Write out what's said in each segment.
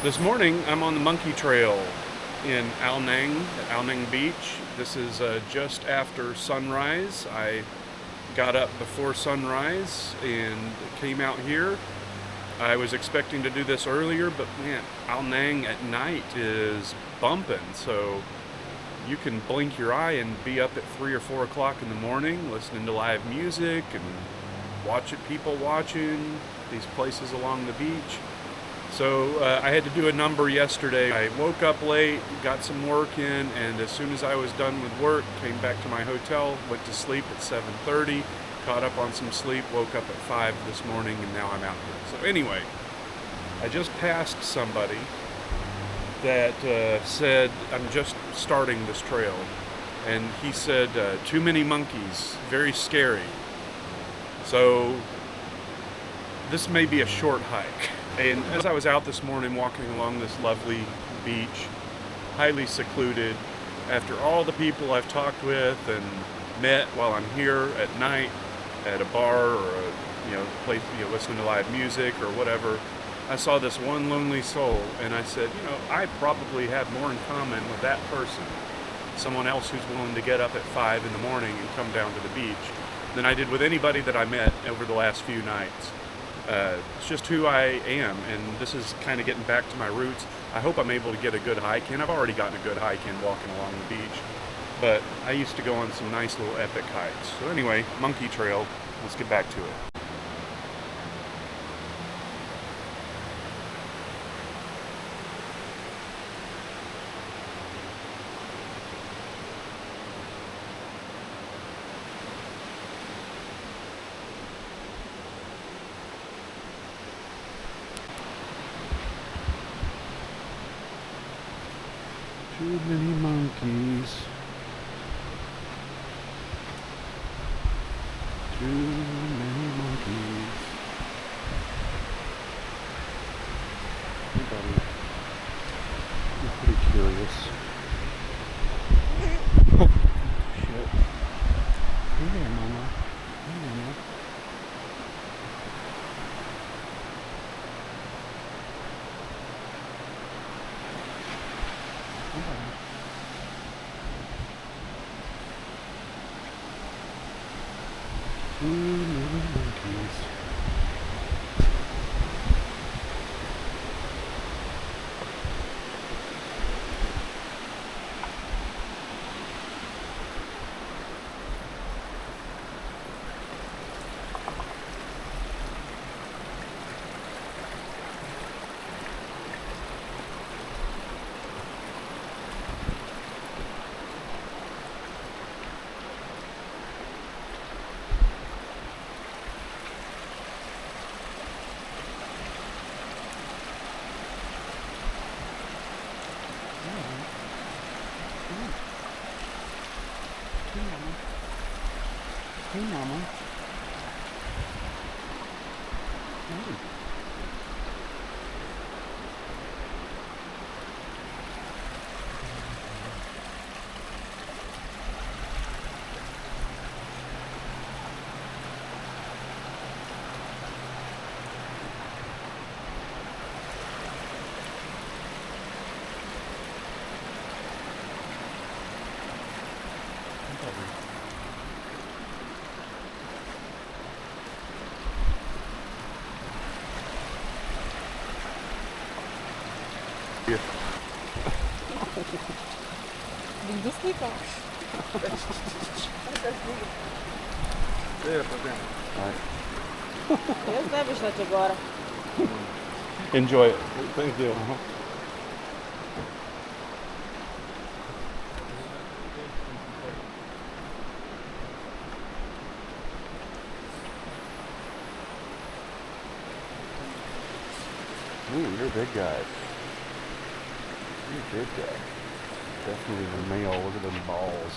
This morning I'm on the monkey trail in Ao Nang at Ao Nang Beach. This is just after sunrise. I got up before sunrise and came out here. I was expecting to do this earlier, but man, Ao Nang at night is bumping, so you can blink your eye and be up at 3 or 4 o'clock in the morning listening to live music and people watching these places along the beach. So I had to do a number yesterday. I woke up late, got some work in, and as soon as I was done with work, came back to my hotel, went to sleep at 7:30, caught up on some sleep, woke up at 5 this morning, and now I'm out here. So anyway, I just passed somebody that said, I'm just starting this trail, and he said, too many monkeys, very scary. So this may be a short hike. And as I was out this morning walking along this lovely beach, highly secluded, after all the people I've talked with and met while I'm here at night at a bar or a place, listening to live music or whatever, I saw this one lonely soul, and I said, I probably have more in common with that person, someone else who's willing to get up at 5 in the morning and come down to the beach, than I did with anybody that I met over the last few nights. It's just who I am, and this is kind of getting back to my roots. I hope I'm able to get a good hike in. I've already gotten a good hike in walking along the beach, but I used to go on some nice little epic hikes. So anyway, monkey trail, let's get back to it. Too many monkeys. Too many monkeys. Hey, buddy. You're pretty curious. Oh, shit. Hey there, Mama. Hey, Mama. Too many monkeys. Hey, Mama. Hey. Lindos legal. Eu levo já de agora. Enjoy it. Thank you. Ooh, you're a big guy. You're a big guy. Definitely the male. Look at them balls.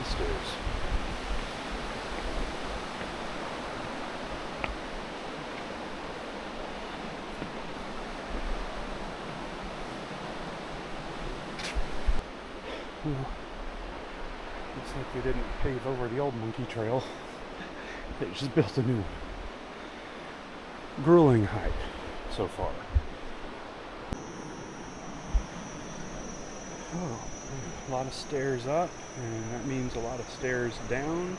of stairs. Well, looks like they didn't pave over the old monkey trail. They just built a new one. Grueling hike so far. Oh, a lot of stairs up, and that means a lot of stairs down.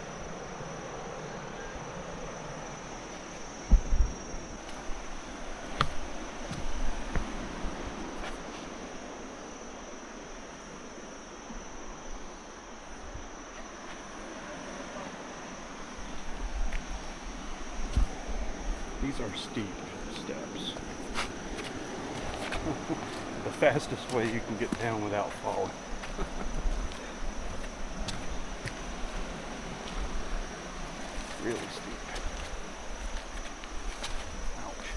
These are steep steps. The fastest way you can get down without falling. Really steep. Ouch.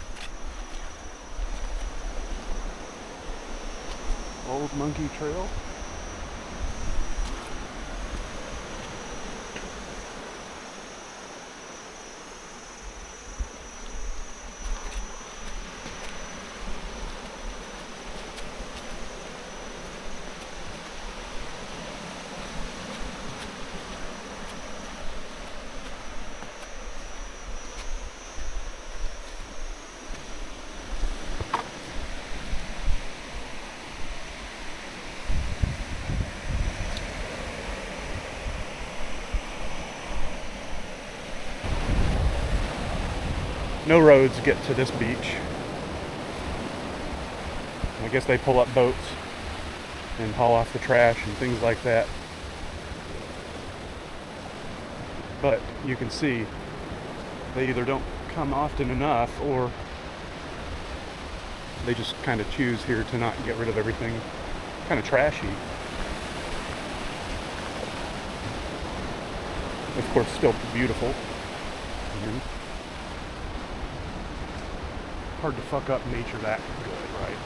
Old Monkey Trail. No roads get to this beach. I guess they pull up boats and haul off the trash and things like that. But you can see they either don't come often enough or they just kind of choose here to not get rid of everything kind of trashy. Of course, still beautiful. Hard to fuck up nature that good, right?